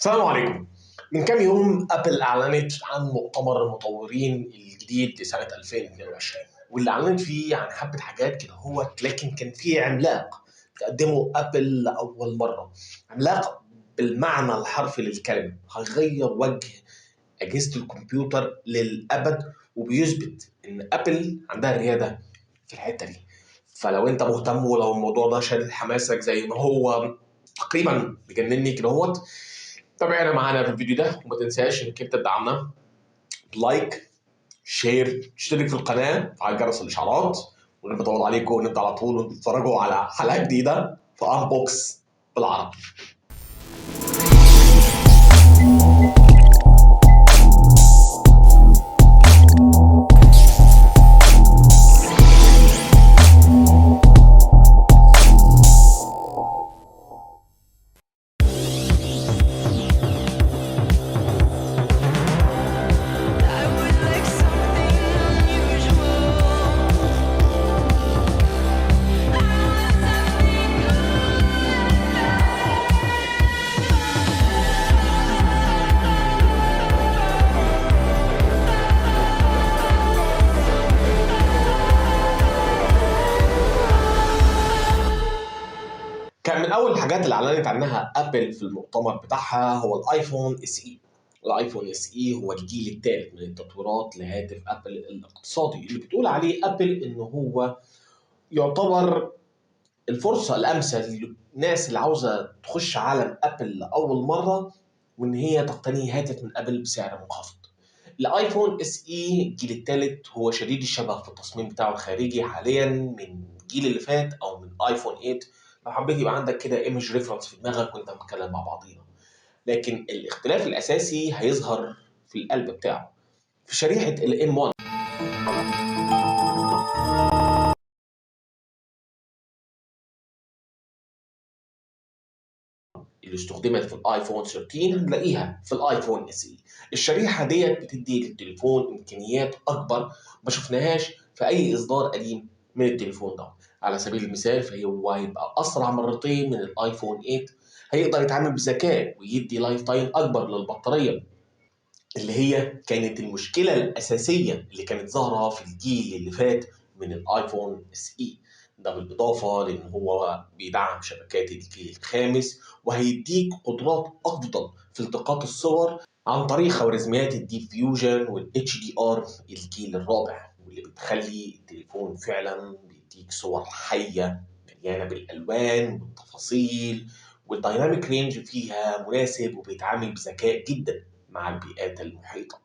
السلام عليكم. من كام يوم ابل اعلنت عن مؤتمر المطورين الجديد لسنه 2022، واللي اعلنت فيه عن حبه حاجات كده لكن كان فيه عملاق تقدمه ابل لاول مره. عملاق بالمعنى الحرفي للكلمه، هيغير وجه اجهزه الكمبيوتر للابد، وبيثبت ان ابل عندها الرياده في الحته دي. فلو انت مهتم ولو الموضوع ده شادد حماسك زي ما هو تقريبا بيجنني كده تابعنا معانا في الفيديو ده، وما تنساش انك انت تدعمنا بلايك، شير، تشترك في القناه، وعلى جرس الاشعارات. ونبقى بطول عليكم ونبدا على طول وانتم تتفرجوا على حلقه جديده في انبوكس بالعربي. كان من اول الحاجات اللي اعلنت عنها ابل في المؤتمر بتاعها هو الايفون اس اي. الايفون اس اي هو الجيل الثالث من التطويرات لهاتف ابل الاقتصادي، اللي بتقول عليه ابل ان هو يعتبر الفرصه الامثل للناس اللي عاوزه تخش عالم ابل لاول مره، وان هي تقتني هاتف من ابل بسعر منخفض. الايفون اس اي الجيل الثالث هو شديد الشبه في التصميم بتاعه الخارجي حاليا من الجيل اللي فات او من ايفون 8. لو حبيت يبقى عندك كده ايمج ريفرنس في دماغك وانت بنتكلم مع بعضينا، لكن الاختلاف الاساسي هيظهر في القلب بتاعه، في شريحه الام 1 اللي استخدمت في الايفون 13 هنلاقيها في الايفون اس اي. الشريحه ديت بتدي للتليفون امكانيات اكبر ما شفناهاش في اي اصدار قديم من التليفون ده. على سبيل المثال فهو هيبقى اسرع مرتين من الايفون 8، هيقدر يتعامل بذكاء ويدي لايف تايم اكبر للبطاريه، اللي هي كانت المشكله الاساسيه اللي كانت ظاهره في الجيل اللي فات من الايفون اس اي. ده بالاضافه لان هو بيدعم شبكات الجيل الخامس، وهيديك قدرات افضل في التقاط الصور عن طريق خوارزميات الديب فيوجن والاتش دي ار الجيل الرابع، واللي بتخلي التليفون فعلا بيديك صور حيه مليانه بالالوان والتفاصيل، والدايناميك رينج فيها مناسب وبيتعامل بذكاء جدا مع البيئات المحيطة.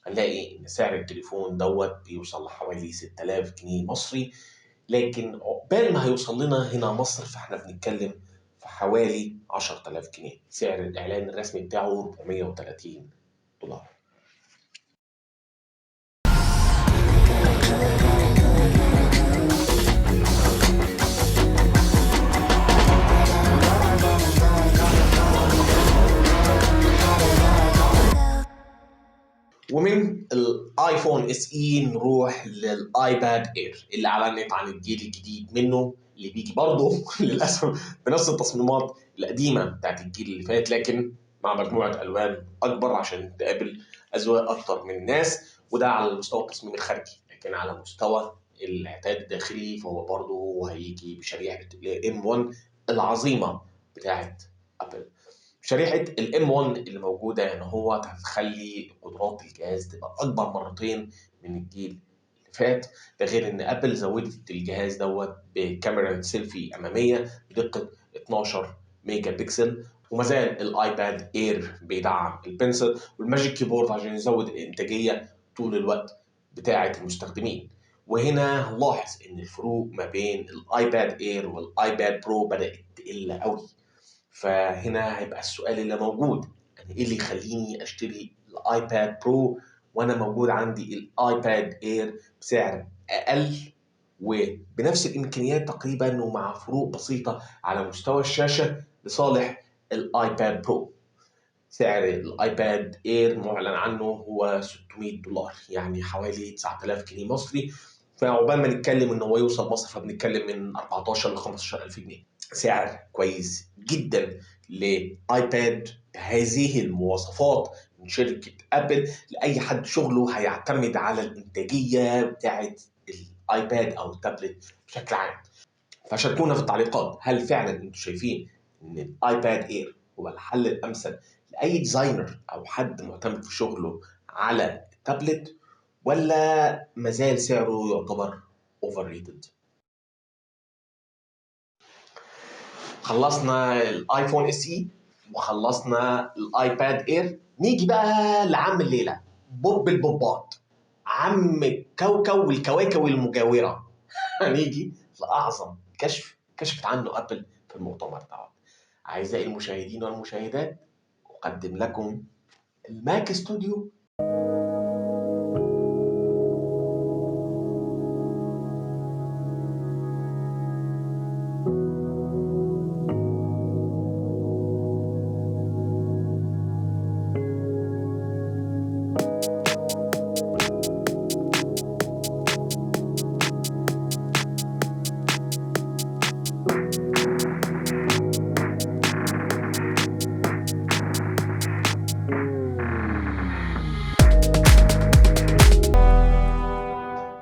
هنلاقي إن سعر التليفون بيوصل لحوالي 6000 جنيه مصري، لكن عقبال ما هيوصل لنا هنا مصر فاحنا بنتكلم في حوالي 10000 جنيه. سعر الإعلان الرسمي بتاعه 430 دولار. ومن الايفون اس اي نروح للايباد اير اللي اعلنت عن الجيل الجديد منه، اللي بيجي برضه للاسف بنفس التصميمات القديمه بتاعت الجيل اللي فات، لكن مع مجموعه الوان اكبر عشان تقابل اذواق اكتر من الناس. وده على المستوى التصميم الخارجي، لكن على مستوى الاعداد الداخلي فهو برضه هيجي بشريحه الام 1 العظيمه بتاعت ابل. شريحة الام 1 اللي موجودة يعني هو هتخلي قدرات الجهاز تبقى أكبر مرتين من الجيل اللي فات. ده غير إن أبل زودت الجهاز بكاميرا سيلفي أمامية بدقة 12 ميجا بكسل، وما زال الايباد اير بيدعم البنسل والماجيك كيبورد عشان يزود الإنتاجية طول الوقت بتاعة المستخدمين. وهنا هنلاحظ إن الفروق ما بين الايباد اير والايباد برو بدأت تقل قوي. فهنا هيبقى السؤال اللي موجود، يعني ايه اللي يخليني اشتري الايباد برو وانا موجود عندي الايباد اير بسعر اقل وبنفس الامكانيات تقريبا ومع فروق بسيطه على مستوى الشاشه لصالح الايباد برو. سعر الايباد اير معلن عنه هو $600، يعني حوالي 9000 جنيه مصري. فعقبال ما نتكلم ان هو يوصل مصر فبنتكلم من 14 ل 15000 جنيه. سعر كويس جدا لايباد هذه المواصفات من شركة أبل لأي حد شغله هيعتمد على الإنتاجية بتاعة الآيباد أو التابلت بشكل عام. فشاركونا في التعليقات، هل فعلا انتوا شايفين ان الايباد اير هو الحل الامثل لاي ديزاينر او حد معتمد في شغله على التابلت، ولا مازال سعره يعتبر اوفر ريتد؟ خلصنا الايفون اس اي وخلصنا الايباد اير، نيجي بقى لعم الليله، بوب البوبات، عم الكوكب والكواكب المجاوره. هنيجي لاعظم كشف كشفت عنه ابل في المؤتمر ده. اعزائي المشاهدين والمشاهدات، اقدم لكم الماك ستوديو.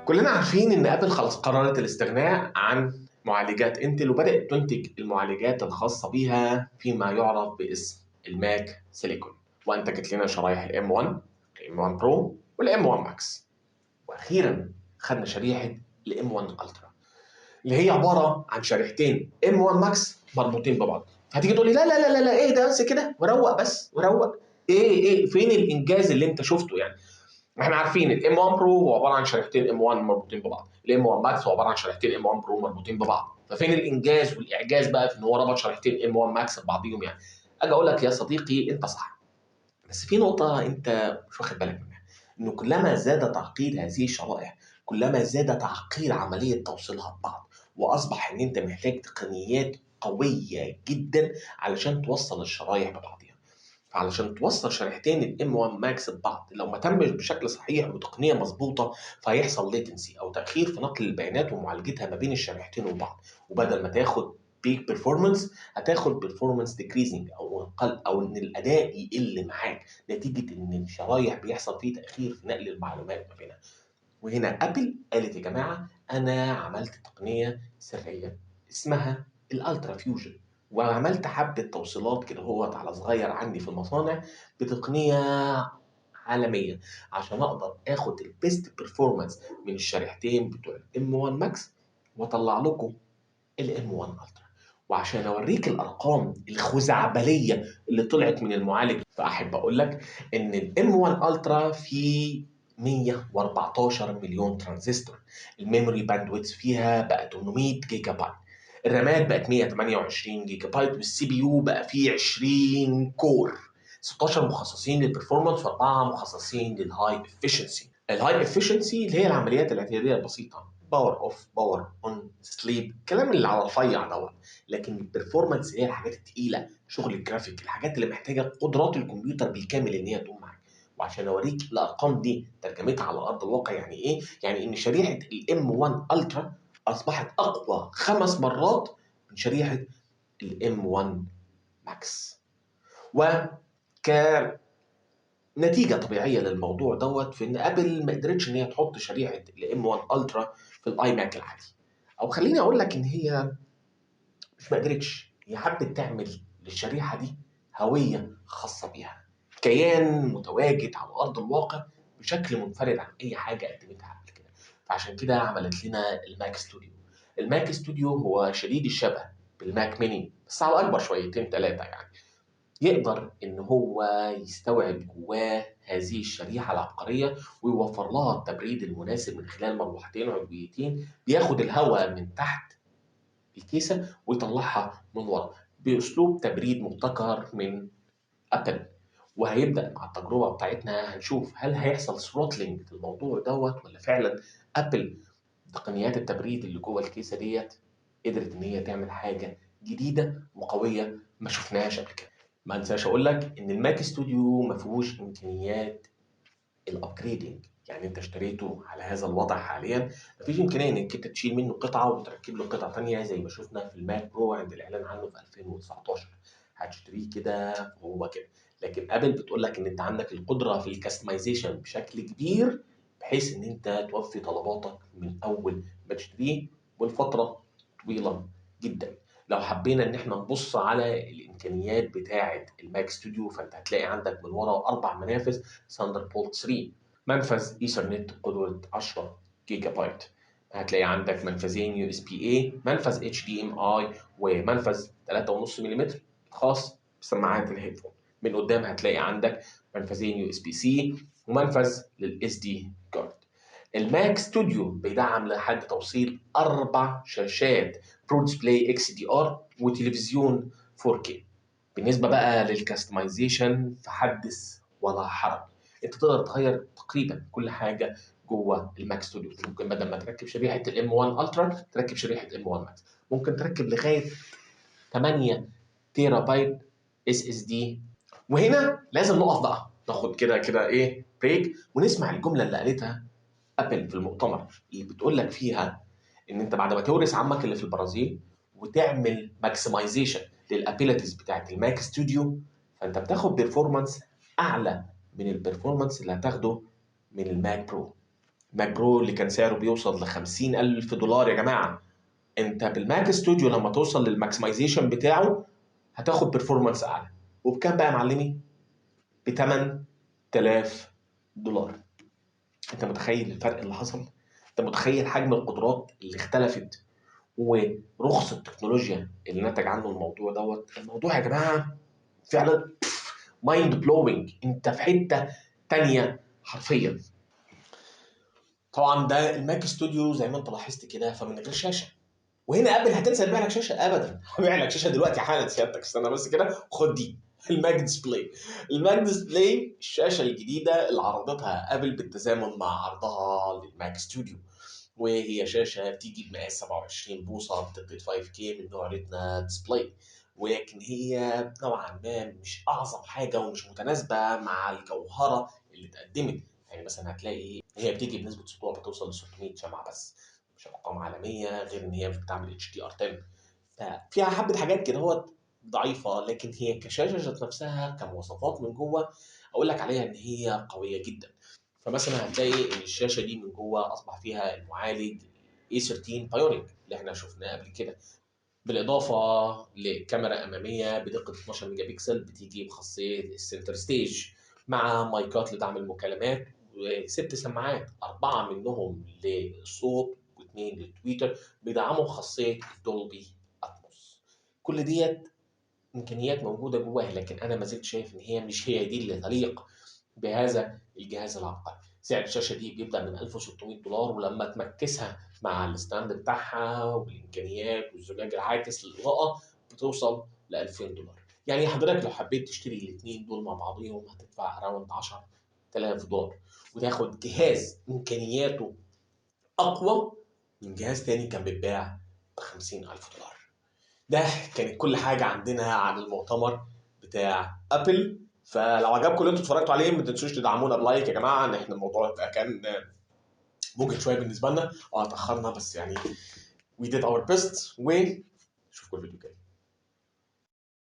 كلنا عارفين ان ابل خلاص قررت الاستغناء عن معالجات انتل وبدات تنتج المعالجات الخاصه بيها فيما يعرف باسم الماك سيليكون، وانتجت لنا شرايح الام 1، الام 1 برو والام 1 ماكس، واخيرا خدنا شريحه الام 1 الترا اللي هي عباره عن شريحتين ام 1 ماكس مربوطين ببعض. هتيجي تقول لي لا لا لا لا ايه ده بس كده وروق بس وروق، ايه فين الانجاز اللي انت شفته يعني؟ احنا عارفين الام 1 برو هو عباره عن شريحتين ام 1 مربوطين ببعض، الام 1 ماكس هو عباره عن شريحتين ام 1 برو مربوطين ببعض، ففين الانجاز والاعجاز بقى في ان هو ربط شريحتين ام 1 ماكس ببعضيهم يعني؟ اجي اقول لك يا صديقي انت صح، بس في نقطه انت مش واخد بالك منها، انه كلما زاد تعقيد هذه الشرائح كلما زاد تعقيد عمليه توصيلها ببعض، واصبح ان انت محتاج تقنيات قويه جدا علشان توصل الشرايح ببعضها. فعلشان توصل شريحتين الام 1 ماكس ببعض لو ما تمش بشكل صحيح وتقنيه مظبوطه، فهيحصل ليتنسي او تاخير في نقل البيانات ومعالجتها ما بين الشريحتين وبعض، وبدل ما تاخد بيك بيرفورمانس هتاخد بيرفورمانس ديكريزنج او ان الاداء يقل معاك نتيجه ان الشرايح بيحصل فيه تاخير في نقل المعلومات ما بينها. وهنا ابل قالت يا جماعه انا عملت تقنيه سريه اسمها الالترا فيوجن، وعملت حبه توصيلات كده هوت على صغير عندي في المصانع بتقنيه عالميه عشان اقدر اخد البيست بيرفورمانس من الشريحتين بتوع الام 1 ماكس واطلع لكم الام 1 الترا. وعشان اوريك الارقام الخزعبليه اللي طلعت من المعالج، فاحب اقول لك ان الام 1 الترا فيه 114 مليون ترانزستور، الميموري باندويث فيها بقى 800 جيجا بايت، الرامات بقت 128 جيجا بايت، والسي بي يو بقى فيه 20 كور، 16 مخصصين للبرفورمانس واربعه مخصصين للهاي افشنسي. الهاي افشنسي اللي هي العمليات الاعتياديه البسيطه، باور اوف باور اون سليب، الكلام اللي على الرفيع دوت. لكن البرفورمانس اللي هي الحاجات الثقيله، شغل الجرافيك، الحاجات اللي محتاجه قدرات الكمبيوتر بالكامل ان هي تقوم معاك. وعشان اوريك الارقام دي ترجمتها على ارض الواقع يعني ايه، يعني ان شريحه الام 1 الترا اصبحت اقوى 5 مرات من شريحه الام 1 ماكس. وكنتيجه طبيعيه للموضوع دوت في ان ابل ما قدرتش ان هي تحط شريحه الام 1 الترا في الاي ماك العادي، او خليني اقول لك ان هي مش ما قدرتش، هي حبت تعمل للشريحه دي هويه خاصه بيها، كيان متواجد على ارض الواقع بشكل منفرد عن اي حاجه قدمتها قبل كده. فعشان كده عملت لنا الماك ستوديو. الماك ستوديو هو شديد الشبه بالماك ميني بس على اكبر شويتين ثلاثه يعني، يقدر ان هو يستوعب جواه هذه الشريحه العبقريه ويوفر لها التبريد المناسب من خلال مروحتين عضويتين بياخد الهواء من تحت الكيسه ويطلعها من ورا باسلوب تبريد مبتكر من ابل. وهيبدا مع التجربه بتاعتنا هنشوف هل هيحصل ثروتلينج للموضوع دوت، ولا فعلا ابل تقنيات التبريد اللي جوه الكيسه ديت قدرت ان هي تعمل حاجه جديده وقويه ما شفناهاش قبل كده. ما انساش اقول لك ان الماك ستوديو ما فيهوش امكانيات الابجريدنج، يعني انت اشتريته على هذا الوضع حاليا مفيش امكانيه انك انت تشيل منه قطعه وتركب له قطعه ثانيه زي ما شفنا في الماك برو عند الاعلان عنه في 2019. هتشتريه كده وهو كده. لكن ابل بتقول لك ان انت عندك القدره في الكاستمايزيشن بشكل كبير، بحيث ان انت توفي طلباتك من اول ما تشتريه والفتره طويله جدا. لو حبينا ان احنا نبص على الامكانيات بتاعه الماك ستوديو، فانت هتلاقي عندك من ورا 4 منافذ ثاندر بولت 3، منفذ ايثرنت قدره 10 جيجا بايت، هتلاقي عندك منفذين يو اس بي اي، منفذ اتش دي ام اي، ومنفذ 3.5 ملم خاص بسماعات الهيدفون. من قدام هتلاقي عندك منفذين يو اس بي سي ومنفذ للاس دي كارد. الماك ستوديو بيدعم لحد توصيل 4 شاشات برو ديسبلاي اكس دي ار وتلفزيون 4K. بالنسبه بقى للكاستمايزيشن فحدث ولا حرج، انت تقدر تغير تقريبا كل حاجه جوه الماك ستوديو. ممكن بدل ما تركب شريحه الام 1 الترا تركب شريحه ام 1 ماكس، ممكن تركب لغايه 8 تيرا بايت اس اس دي. وهنا لازم نقف بقى، ناخد كده ايه بريك ونسمع الجمله اللي قالتها ابل في المؤتمر، اللي بتقول لك فيها ان انت بعد ما تورث عمك اللي في البرازيل وتعمل ماكسمايزيشن للابيلتيز بتاعت الماك ستوديو، فانت بتاخد بيرفورمانس اعلى من البرفورمانس اللي هتاخده من الماك برو. الماك برو اللي كان سعره بيوصل ل $50,000 يا جماعه، انت بالماك ستوديو لما توصل للماكسمايزيشن بتاعه هتاخد بيرفورمانس اعلى. وبكام بقى يا معلمي؟ ب $8,000. انت متخيل الفرق اللي حصل؟ انت متخيل حجم القدرات اللي اختلفت ورخص التكنولوجيا اللي نتج عنه الموضوع دوت؟ الموضوع يا جماعه فعلا مايند بلوينج، انت في حته تانيه حرفيا. طبعا ده الماك ستوديو زي ما انت لاحظت كده فمن غير شاشه. وهنا ابل هتنسى تبيع لك شاشه؟ ابدا، هبيع لك شاشه دلوقتي حالا سيادتك، استنى بس كده خد دي الماك ديسبلاي. الماك ديسبلاي الشاشه الجديده اللي عرضتها ابل بالتزامن مع عرضها للماك ستوديو، وهي شاشه بتيجي بمقاس 27 بوصه بدقه 5K من نوع ريتنا ديسبلاي، ولكن هي نوعا ما مش اعظم حاجه ومش متناسبه مع الجوهره اللي اتقدمت. يعني مثلا هتلاقي هي بتيجي بنسبه سطوع بتوصل ل 600 شمعه بس، مش ارقام عالميه، غير ان هي مش بتعمل اتش دي ار 10. ففيها حبه حاجات كده هو ضعيفه، لكن هي كشاشه ذات نفسها كمواصفات من جوه اقول لك عليها ان هي قويه جدا. فمثلا هتلاقي ان الشاشه دي من جوه اصبح فيها المعالج A13 بايونيك اللي احنا شفناه قبل كده، بالاضافه لكاميرا اماميه بدقه 12 ميجا بكسل بتيجي بخاصيه السنتر ستيج، مع مايكات لدعم المكالمات، و6 سماعات 4 منهم للصوت واثنين للتويتر بيدعموا خاصيه الدولبي اتموس. كل ديت امكانيات موجوده جواها، لكن انا ما زلت شايف ان هي مش هي دي اللي تليق بهذا الجهاز العبقري. سعر الشاشه دي بيبدا من $1,600، ولما تمكسها مع الستاند بتاعها والامكانيات والزجاج العاكس للاضاءه بتوصل ل $2,000. يعني حضرتك لو حبيت تشتري الاثنين دول مع بعضهم هتدفع اراوند $10,000 وتاخد جهاز امكانياته اقوى من جهاز تاني كان بيتباع ب $50,000. ده كانت كل حاجه عندنا عن المؤتمر بتاع ابل. فلو عجبكم اللي انتوا اتفرجتوا عليه ما تنسوش تدعمونا بلايك يا جماعه، ان احنا الموضوع ده كان ممكن شويه بالنسبه لنا اتاخرنا، بس يعني we did our best، ونشوفكم الفيديو الجاي.